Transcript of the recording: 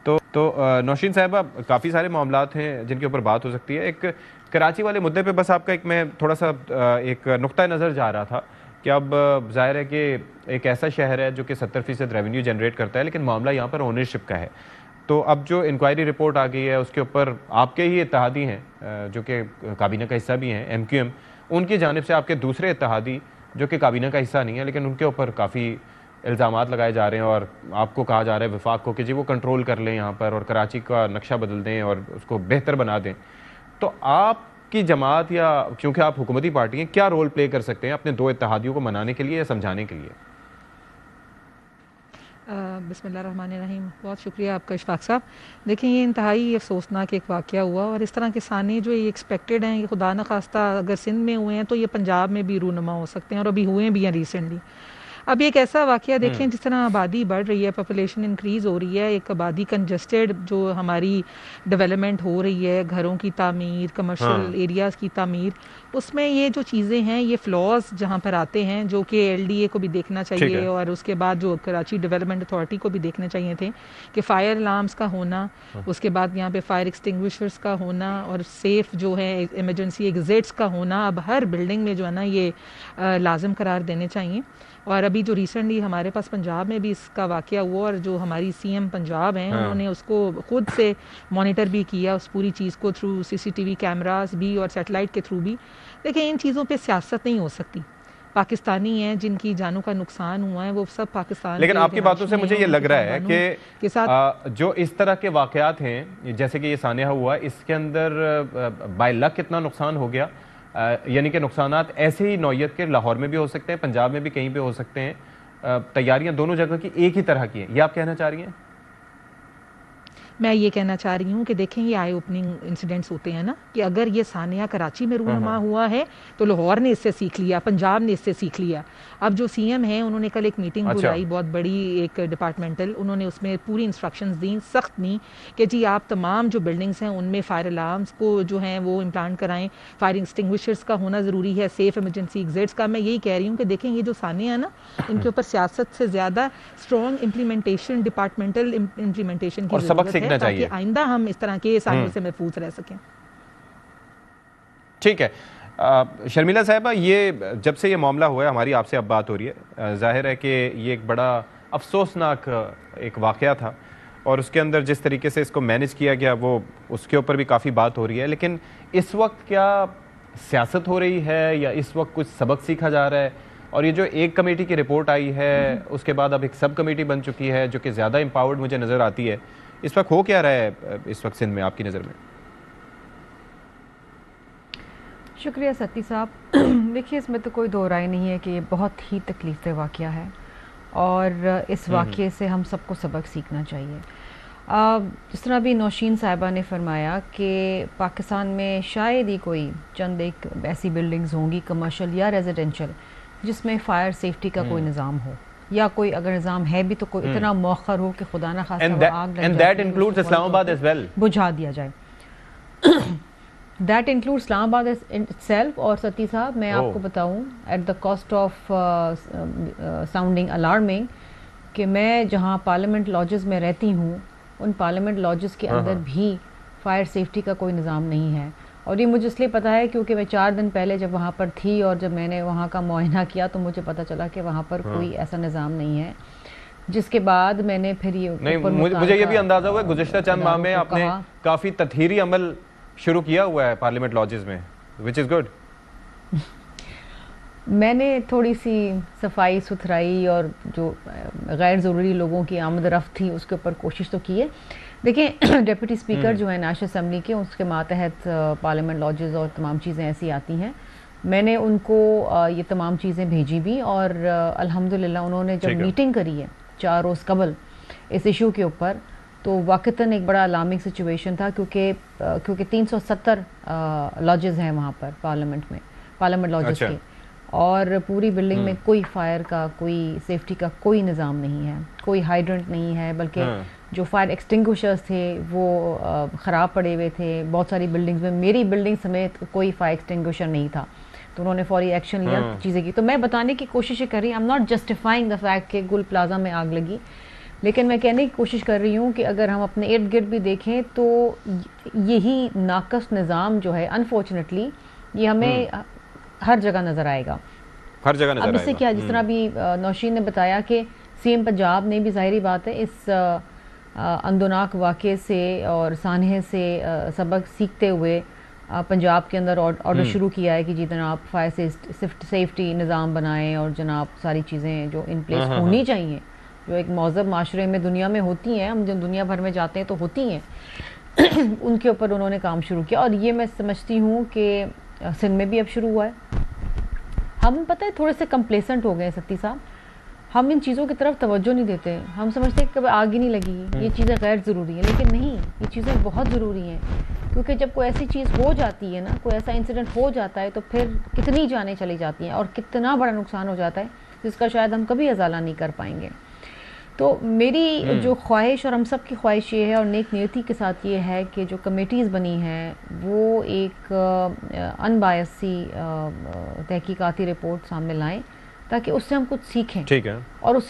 تو نوشین صاحبہ کافی سارے معاملات ہیں جن کے اوپر بات ہو سکتی ہے. ایک کراچی والے مدعے پہ بس آپ کا میں تھوڑا سا ایک نقطہ نظر جا رہا تھا کہ اب ظاہر ہے کہ ایک ایسا شہر ہے جو کہ 70% ریونیو جنریٹ کرتا ہے، لیکن معاملہ یہاں پر اونرشپ کا ہے. تو اب جو انکوائری رپورٹ آ گئی ہے اس کے اوپر آپ کے ہی اتحادی ہیں جو کہ کابینہ کا حصہ بھی ہیں، ایم کیو ایم، ان کی جانب سے آپ کے دوسرے اتحادی جو کہ کابینہ کا حصہ نہیں ہے لیکن ان کے اوپر کافی الزامات لگائے جا رہے ہیں اور آپ کو کہا جا رہا ہے وفاق کو کہ جی وہ کنٹرول کر لیں یہاں پر اور کراچی کا نقشہ بدل دیں اور اس کو بہتر بنا دیں. تو آپ کی جماعت یا کیونکہ آپ حکومتی پارٹی ہیں، کیا رول پلے کر سکتے ہیں اپنے دو اتحادیوں کو منانے کے لیے یا سمجھانے کے لیے؟ بسم اللہ الرحمن الرحیم. بہت شکریہ آپ کا اشفاق صاحب. دیکھیں یہ انتہائی افسوسناک ایک واقعہ ہوا اور اس طرح کے سانے جو یہ ایکسپیکٹڈ ہیں، یہ خدا نخواستہ اگر سندھ میں ہوئے ہیں تو یہ پنجاب میں بھی رونما ہو سکتے ہیں اور ابھی ہوئے بھی ہیں ریسنٹلی. اب ایک ایسا واقعہ دیکھیں جس طرح آبادی بڑھ رہی ہے، پاپولیشن انکریز ہو رہی ہے، ایک آبادی کنجسٹڈ جو ہماری ڈیولپمنٹ ہو رہی ہے، گھروں کی تعمیر، کمرشل ایریاز کی تعمیر، اس میں یہ جو چیزیں ہیں، یہ فلاز جہاں پر آتے ہیں جو کہ ایل ڈی اے کو بھی دیکھنا چاہیے اور اس کے بعد جو کراچی ڈیولپمنٹ اتھارٹی کو بھی دیکھنے چاہیے تھے کہ فائر الارمز کا ہونا، اس کے بعد یہاں پہ فائر ایکسٹنگوشرز کا ہونا اور سیف جو ہے ایمرجنسی ایگزٹس کا ہونا اب ہر بلڈنگ میں جو ہے نا یہ لازم قرار دینے چاہیے. اور ابھی جو ریسنٹلی ہمارے پاس پنجاب میں بھی اس کا واقعہ ہوا اور جو ہماری سی ایم پنجاب ہیں انہوں نے اس کو خود سے مانیٹر بھی کیا اس پوری چیز کو تھرو سی سی ٹی وی کیمراز بھی اور سیٹلائٹ کے تھرو بھی. لیکن ان چیزوں پہ سیاست نہیں ہو سکتی. پاکستانی ہیں جن کی جانوں کا نقصان ہوا ہے وہ سب پاکستان. لیکن آپ کی باتوں سے مجھے یہ لگ رہا ہے کہ جو اس طرح کے واقعات ہیں جیسے کہ یہ سانحہ ہوا، اس کے اندر بائی لک اتنا نقصان ہو گیا، یعنی کہ نقصانات ایسے ہی نوعیت کے لاہور میں بھی ہو سکتے ہیں، پنجاب میں بھی کہیں پہ ہو سکتے ہیں، تیاریاں دونوں جگہ کی ایک ہی طرح کی ہیں، یہ آپ کہنا چاہ رہی ہیں؟ میں یہ کہنا چاہ رہی ہوں کہ دیکھیں یہ آئی اوپننگ انسیڈنٹس ہوتے ہیں نا کہ اگر یہ سانحہ کراچی میں رونما ہوا ہے تو لاہور نے اس سے سیکھ لیا، پنجاب نے اس سے سیکھ لیا. اب جو سی ایم ہیں انہوں نے کل ایک میٹنگ بلائی بہت بڑی ایک ڈپارٹمنٹل، انہوں نے اس میں پوری انسٹرکشنز دیں سخت دیں کہ جی آپ تمام جو بلڈنگس ہیں ان میں فائر الارمس کو جو ہیں وہ امپلانٹ کرائیں، فائر ایکسٹنگوشرز کا ہونا ضروری ہے، سیف ایمرجنسی ایگزٹس کا. میں یہی کہہ رہی ہوں کہ دیکھیں یہ جو سانحہ ہے نا ان کے اوپر سیاست سے زیادہ اسٹرانگ امپلیمنٹیشن، ڈپارٹمنٹل امپلیمنٹیشن کی ضرورت ہے تاکہ آئندہ ہم اس طرح کے سانحوں سے محفوظ رہ سکیں. ٹھیک ہے شرمیلا صاحبہ، یہ جب سے یہ معاملہ ہوا ہے ہماری آپ سے اب بات ہو رہی ہے، ظاہر ہے کہ یہ ایک بڑا افسوسناک ایک واقعہ تھا اور اس کے اندر جس طریقے سے اس کو مینج کیا گیا وہ اس کے اوپر بھی کافی بات ہو رہی ہے. لیکن اس وقت کیا سیاست ہو رہی ہے یا اس وقت کچھ سبق سیکھا جا رہا ہے؟ اور یہ جو ایک کمیٹی کی رپورٹ آئی ہے اس کے بعد اب ایک سب کمیٹی بن چکی ہے جو کہ زیادہ امپاورڈ مجھے نظر آتی ہے، اس وقت ہو کیا رہا ہے اس وقت سندھ میں آپ کی نظر میں؟ شکریہ ستی صاحب. دیکھیے اس میں تو کوئی دو رائے نہیں ہے کہ یہ بہت ہی تکلیف دہ واقعہ ہے اور اس واقعے سے ہم سب کو سبق سیکھنا چاہیے. جس طرح بھی نوشین صاحبہ نے فرمایا کہ پاکستان میں شاید ہی کوئی چند ایک ایسی بلڈنگز ہوں گی کمرشل یا ریزیڈینشل جس میں فائر سیفٹی کا کوئی نظام ہو، یا کوئی اگر نظام ہے بھی تو کوئی اتنا مؤخر ہو کہ خدا نہ خواستہ آگ لگ جائے بجھا دیا جائے. دیٹ انکلوڈ اسلام آباد itself. اور ستی صاحب میں آپ کو بتاؤں at the cost of sounding alarming کہ میں جہاں پارلیمنٹ لاجز میں رہتی ہوں ان پارلیمنٹ لاجز کے اندر بھی فائر سیفٹی کا کوئی نظام نہیں ہے. اور یہ مجھے اس لیے پتہ ہے کیونکہ میں 4 دن پہلے جب وہاں پر تھی اور جب میں نے وہاں کا معائنہ کیا تو مجھے پتہ چلا کہ وہاں پر کوئی ایسا نظام نہیں ہے. جس کے بعد میں نے پھر یہ مجھے یہ بھی اندازہ ہوا گزشتہ چند ماہ میں آپ نے کافی تطہیری عمل شروع کیا ہوا ہے پارلیمنٹ لاجز میں، which is good. میں نے تھوڑی سی صفائی ستھرائی اور جو غیر ضروری لوگوں کی آمد رفت تھی اس کے اوپر کوشش تو کی ہے. دیکھیں ڈیپٹی اسپیکر جو ہے نیشنل اسمبلی کے، اس کے ماتحت پارلیمنٹ لاجز اور تمام چیزیں ایسی آتی ہیں. میں نے ان کو یہ تمام چیزیں بھیجی بھی اور الحمدللہ انہوں نے جب میٹنگ کری ہے 4 روز قبل اس ایشو کے اوپر تو واقعتاً ایک بڑا الارمنگ سچویشن تھا کیونکہ 370 لاجز ہیں وہاں پر پارلیمنٹ لاجز کے، اور پوری بلڈنگ میں کوئی فائر کا، کوئی سیفٹی کا کوئی نظام نہیں ہے، کوئی ہائیڈرنٹ نہیں ہے، بلکہ جو فائر ایکسٹنگوشرز تھے وہ خراب پڑے ہوئے تھے. بہت ساری بلڈنگز میں، میری بلڈنگ سمیت کوئی فائر ایکسٹنگوشر نہیں تھا تو انہوں نے فوری ایکشن لیا، چیزیں کی. تو میں بتانے کی کوشش کر رہی ہوں، I'm not justifying the fact کہ گل پلازا میں آگ لگی. لیکن میں کہنے کی کوشش کر رہی ہوں کہ اگر ہم اپنے ارد گرد بھی دیکھیں تو یہی ناقص نظام جو ہے انفارچونیٹلی یہ ہمیں ہر جگہ نظر آئے گا. ہر جگہ نظر اب اس سے کیا، جس طرح بھی نوشین نے بتایا کہ سی ایم پنجاب نے بھی ظاہری بات ہے اس اندوناک واقعے سے اور سانحے سے سبق سیکھتے ہوئے پنجاب کے اندر آرڈر شروع کیا ہے کہ جی جناب فائر سیفٹی نظام بنائیں اور جناب ساری چیزیں جو ان پلیس ہونی چاہیے، جو ایک مہذب معاشرے میں دنیا میں ہوتی ہیں، ہم جو دنیا بھر میں جاتے ہیں تو ہوتی ہیں، ان کے اوپر انہوں نے کام شروع کیا. اور یہ میں سمجھتی ہوں کہ سندھ میں بھی اب شروع ہوا ہے. ہم پتہ ہے تھوڑے سے کمپلیسنٹ ہو گئے ستی صاحب، ہم ان چیزوں کی طرف توجہ نہیں دیتے. ہم سمجھتے ہیں کہ کبھی آگ ہی نہیں لگی، یہ چیزیں غیر ضروری ہیں، لیکن نہیں، یہ چیزیں بہت ضروری ہیں. کیونکہ جب کوئی ایسی چیز ہو جاتی ہے نا، کوئی ایسا انسیڈنٹ ہو جاتا ہے تو پھر کتنی جانیں چلی جاتی ہیں اور کتنا بڑا نقصان ہو جاتا ہے جس کا شاید ہم کبھی ازالہ نہیں کر پائیں گے. تو میری جو خواہش اور ہم سب کی خواہش یہ ہے اور نیک نیتی کے ساتھ یہ ہے کہ جو کمیٹیز بنی ہیں وہ ایک ان بائس سی تحقیقاتی رپورٹ سامنے لائیں تاکہ اس سے ہم کچھ سیکھیں ٹھیک ہے اور اس